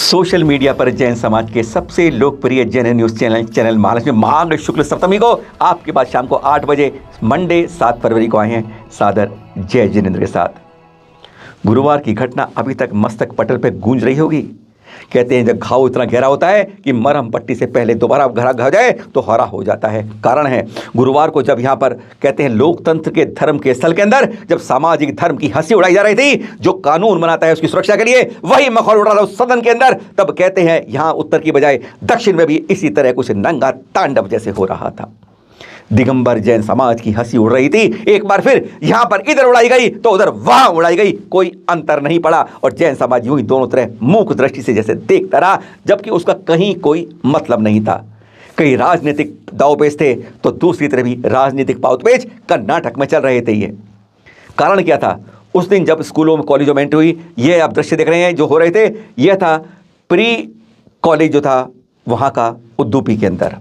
Social media पर जैन समाज के सबसे लोकप्रिय जैन न्यूज़ चैनल महालक्ष्मी माघ शुक्ल सप्तमी को आपके पास शाम को 8 बजे मंडे 7 फरवरी को आए हैं सादर जय जिनेंद्र के साथ। गुरुवार की घटना अभी तक मस्तक पटल पर गूंज रही होगी। कहते हैं जब घाव इतना गहरा होता है कि मरहम पट्टी से पहले दोबारा घरा घा जाए तो हरा हो जाता है। कारण है गुरुवार को जब यहाँ पर कहते हैं लोकतंत्र के धर्म के स्थल के अंदर जब सामाजिक धर्म की हंसी उड़ाई जा रही थी, जो कानून बनाता है उसकी सुरक्षा के लिए वही मखौल उड़ा रहा उस सदन के अंदर, तब कहते हैं यहाँ उत्तर की बजाय दक्षिण में भी इसी तरह कुछ नंगा तांडव जैसे हो रहा था। दिगंबर जैन समाज की हंसी उड़ रही थी, एक बार फिर यहां पर इधर उड़ाई गई तो उधर वहां उड़ाई गई, कोई अंतर नहीं पड़ा और जैन समाज यूं ही दोनों तरह मूक दृष्टि से जैसे देखता रहा, जबकि उसका कहीं कोई मतलब नहीं था। कहीं राजनीतिक दांवपेच थे तो दूसरी तरफ भी राजनीतिक पाउतपेच कर्नाटक में चल रहे थे। ये कारण क्या था? उस दिन जब स्कूलों में कॉलेजों में एंट्री हुई, ये आप दृश्य देख रहे हैं जो हो रहे थे, यह था प्री कॉलेज जो था वहां का उद्दूपी के अंदर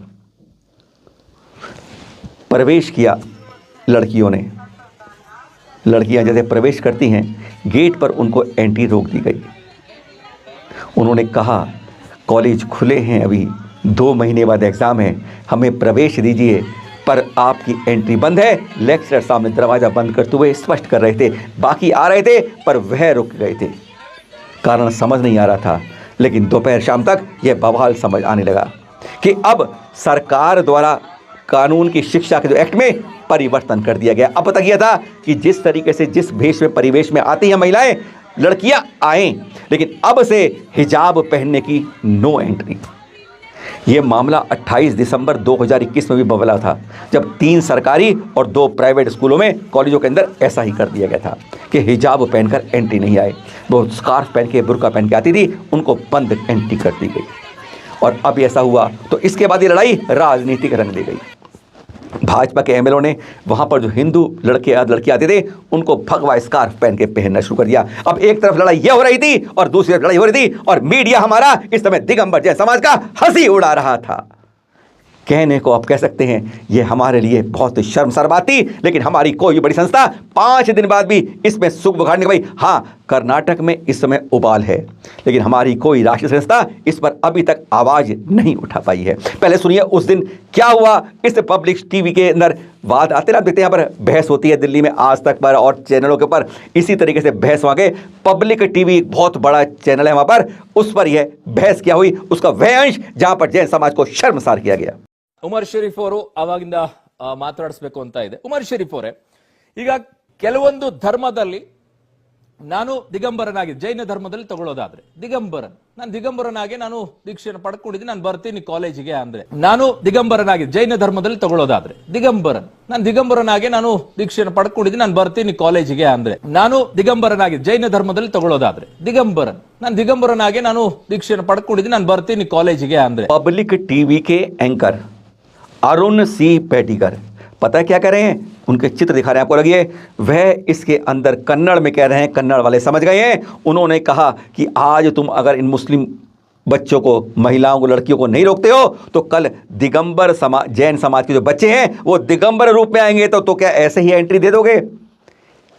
प्रवेश किया लड़कियों ने। लड़कियां जैसे प्रवेश करती हैं गेट पर उनको एंट्री रोक दी गई। उन्होंने कहा कॉलेज खुले हैं, अभी 2 महीने बाद एग्ज़ाम है, हमें प्रवेश दीजिए, पर आपकी एंट्री बंद है। लेक्चरर सामने दरवाज़ा बंद करते हुए स्पष्ट कर रहे थे, बाकी आ रहे थे पर वह रुक गए थे। कारण समझ नहीं आ रहा था, लेकिन दोपहर शाम तक यह बवाल समझ आने लगा कि अब सरकार द्वारा कानून की शिक्षा के जो एक्ट में परिवर्तन कर दिया गया। अब पता किया था कि जिस तरीके से जिस भेष में परिवेश में आती हैं महिलाएं, लड़कियां आएं, लेकिन अब से हिजाब पहनने की नो एंट्री। यह मामला 28 दिसंबर 2021 में भी बबला था, जब 3 सरकारी और 2 प्राइवेट स्कूलों में कॉलेजों के अंदर ऐसा ही कर दिया गया था कि हिजाब पहनकर एंट्री नहीं आए। वो स्कार्फ पहन के बुर्का पहन के आती थी, उनको बंद एंट्री कर दी गई। और अब ऐसा हुआ तो इसके बाद ये लड़ाई राजनीतिक रंग ले गई। भाजपा के एमएलओ ने वहां पर जो हिंदू लड़के आते थे उनको भगवा स्कार्फ पहन के पहनना शुरू कर दिया। अब एक तरफ लड़ाई ये हो रही थी और दूसरी तरफ लड़ाई हो रही थी, और मीडिया हमारा इस समय दिगंबर जैन समाज का हंसी उड़ा रहा था। कहने को आप कह सकते हैं ये हमारे लिए बहुत शर्मसार बात थी, लेकिन हमारी कोई बड़ी संस्था 5 दिन बाद भी इसमें सुख बुखारने भाई। हाँ, कर्नाटक में इस समय उबाल है, लेकिन हमारी कोई राष्ट्रीय संस्था इस पर अभी तक आवाज नहीं उठा पाई है। पहले सुनिए उस दिन क्या हुआ। इस पब्लिक टीवी के अंदर वाद आते ना, देखते हैं यहाँ पर बहस होती है दिल्ली में आज तक पर और चैनलों के ऊपर इसी तरीके से बहस वहाँ के पब्लिक टीवी बहुत बड़ा चैनल है वहाँ पर, उस पर यह बहस क्या हुई, उसका वह अंश जहाँ पर जैन समाज को शर्मसार किया गया। ಉಮರ್ ಶರೀಫ್ ಅವರು ಅವಾಗಿಂದ ಮಾತಾಡಿಸಬೇಕು ಅಂತ ಇದೆ. ಉಮರ್ ಶರೀಫ್ ಅವರೇ, ಈಗ ಕೆಲವೊಂದು ಧರ್ಮದಲ್ಲಿ ನಾನು ದಿಗಂಬರನಾಗಿ ಜೈನ ಧರ್ಮದಲ್ಲಿ ತಗೊಳ್ಳೋದಾದ್ರೆ ನಾನು ದಿಗಂಬರನಾಗಿ ನಾನು ದೀಕ್ಷೆಯನ್ನು ಪಡ್ಕೊಂಡಿದ್ದೀನಿ, ನಾನು ಬರ್ತೀನಿ ಕಾಲೇಜಿಗೆ ಅಂದ್ರೆ, ನಾನು ದಿಗಂಬರನಾಗಿ ಜೈನ ಧರ್ಮದಲ್ಲಿ ತಗೊಳ್ಳೋದಾದ್ರೆ ನಾನು ದಿಗಂಬರನಾಗಿ ನಾನು ದೀಕ್ಷೆಯನ್ನು ಪಡ್ಕೊಂಡಿದ್ದೀನಿ, ನಾನು ಬರ್ತೀನಿ ಕಾಲೇಜಿಗೆ ಅಂದ್ರೆ, ನಾನು ದಿಗಂಬರನಾಗಿ ಜೈನ ಧರ್ಮದಲ್ಲಿ ತಗೊಳ್ಳೋದಾದ್ರೆ ನಾನು ದಿಗಂಬರನಾಗಿ ನಾನು ದೀಕ್ಷೆಯನ್ನು ಪಡ್ಕೊಂಡಿದ್ದೀನಿ, ನಾನು ಬರ್ತೀನಿ ಕಾಲೇಜಿಗೆ ಅಂದ್ರೆ। पब्लिक टीवी के एंकर अरुण सी पैटीकर पता है क्या कह रहे हैं? उनके चित्र दिखा रहे हैं आपको, लगिए वह इसके अंदर कन्नड़ में कह रहे हैं, कन्नड़ वाले समझ गए हैं। उन्होंने कहा कि आज तुम अगर इन मुस्लिम बच्चों को, महिलाओं को, लड़कियों को नहीं रोकते हो तो कल दिगंबर समाज, जैन समाज के जो बच्चे हैं वो दिगंबर रूप में आएंगे तो क्या ऐसे ही एंट्री दे दोगे?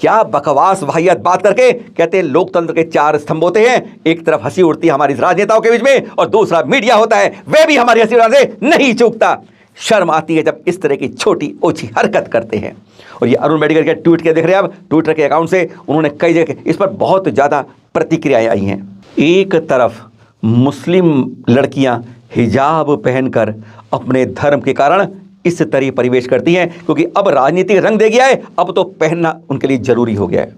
क्या बकवास वाहियात बात करके कहते हैं लोकतंत्र के 4 स्तंभ होते हैं। एक तरफ हंसी उड़ती है हमारी राजनेताओं के बीच में और दूसरा मीडिया होता है, वह भी हमारी हंसी उड़ाने से नहीं चूकता। शर्म आती है जब इस तरह की छोटी ओछी हरकत करते हैं। और ये अरुण मेडिकल के ट्वीट के देख रहे हैं आप, ट्विटर के अकाउंट से उन्होंने कई जगह इस पर बहुत ज़्यादा प्रतिक्रियाएं आई हैं। एक तरफ मुस्लिम लड़कियां हिजाब पहनकर अपने धर्म के कारण इस तरह परिवेश करती हैं, क्योंकि अब राजनीतिक रंग दे गया है, अब तो पहनना उनके लिए जरूरी हो गया है।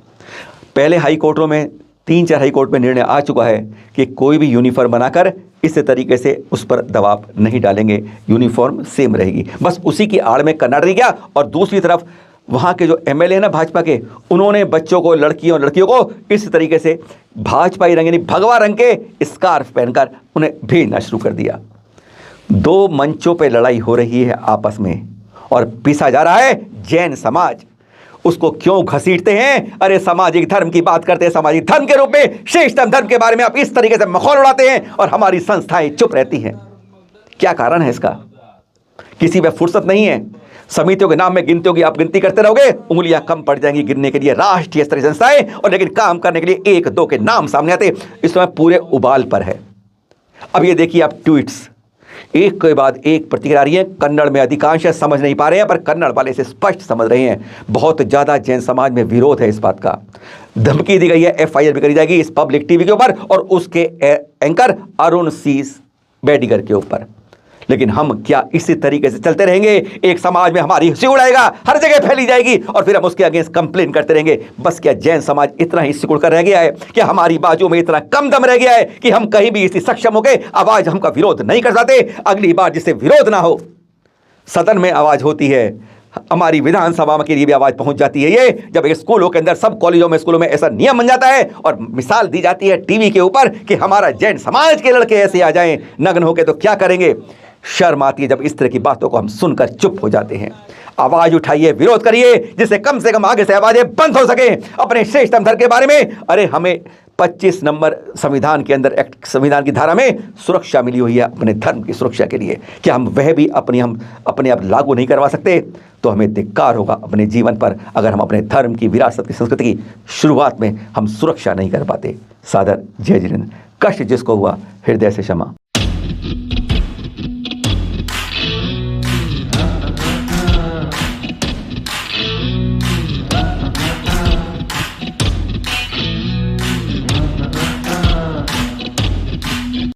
पहले हाई कोर्टों में 3-4 हाई कोर्ट में निर्णय आ चुका है कि कोई भी यूनिफॉर्म बनाकर इस तरीके से उस पर दबाव नहीं डालेंगे, यूनिफॉर्म सेम रहेगी। बस उसी की आड़ में कर्नाटक गया। और दूसरी तरफ वहाँ के जो एमएलए हैं ना भाजपा के, उन्होंने बच्चों को, लड़कियों को इस तरीके से भाजपाई रंग यानी भगवा रंग के स्कार्फ पहनकर उन्हें भेजना शुरू कर दिया। 2 मंचों पर लड़ाई हो रही है आपस में और पीसा जा रहा है जैन समाज। उसको क्यों घसीटते हैं? अरे सामाजिक धर्म की बात करते हैं, सामाजिक धर्म के रूप में श्रेष्ठतम धर्म के बारे में आप इस तरीके से मखौल उड़ाते हैं और हमारी संस्थाएं चुप रहती हैं। क्या कारण है इसका? किसी में फुर्सत नहीं है। समितियों के नाम में गिनतियों की आप गिनती करते रहोगे, उंगलियां कम पड़ जाएंगी गिनने के लिए राष्ट्रीय स्तरीय संस्थाएं, और लेकिन काम करने के लिए 1-2 के नाम सामने आते। इस समय पूरे उबाल पर है। अब ये देखिए आप ट्वीट्स, एक के बाद एक प्रतिक्रिया आ रही है। कन्नड़ में अधिकांश समझ नहीं पा रहे हैं, पर कन्नड़ वाले से स्पष्ट समझ रहे हैं। बहुत ज़्यादा जैन समाज में विरोध है इस बात का। धमकी दी गई है, FIR भी करी जाएगी इस पब्लिक टीवी के ऊपर और उसके एंकर अरुण सी बेडीगर के ऊपर। लेकिन हम क्या इसी तरीके से चलते रहेंगे? एक समाज में हमारी हंसी उड़ाएगा, हर जगह फैली जाएगी और फिर हम उसके अगेंस्ट कंप्लेन करते रहेंगे। बस क्या जैन समाज इतना ही सिकुड़ कर रह गया है? क्या हमारी बाजू में इतना कम दम रह गया है कि हम कहीं भी इसी सक्षम हो गए आवाज हमका विरोध नहीं कर सकते? अगली बार जिससे विरोध ना हो, सदन में आवाज होती है, हमारी विधानसभा के लिए भी आवाज पहुंच जाती है। ये जब स्कूलों के अंदर, सब कॉलेजों में, स्कूलों में ऐसा नियम बन जाता है और मिसाल दी जाती है टीवी के ऊपर कि हमारा जैन समाज के लड़के ऐसे आ जाएं नग्न होके, तो क्या करेंगे? शर्म आती है जब इस तरह की बातों को हम सुनकर चुप हो जाते हैं। आवाज उठाइए, विरोध करिए, जिससे कम से कम आगे से आवाजें बंद हो सके अपने श्रेष्ठतम धर्म के बारे में। अरे हमें 25 नंबर संविधान के अंदर एक्ट, संविधान की धारा में सुरक्षा मिली हुई है अपने धर्म की सुरक्षा के लिए। क्या हम वह भी हम अपने आप लागू नहीं करवा सकते? तो हमें धिक्कार होगा अपने जीवन पर अगर हम अपने धर्म की, विरासत की, संस्कृति की शुरुआत में हम सुरक्षा नहीं कर पाते। सादर जय जिनेंद्र। कष्ट जिसको हुआ हृदय से क्षमा।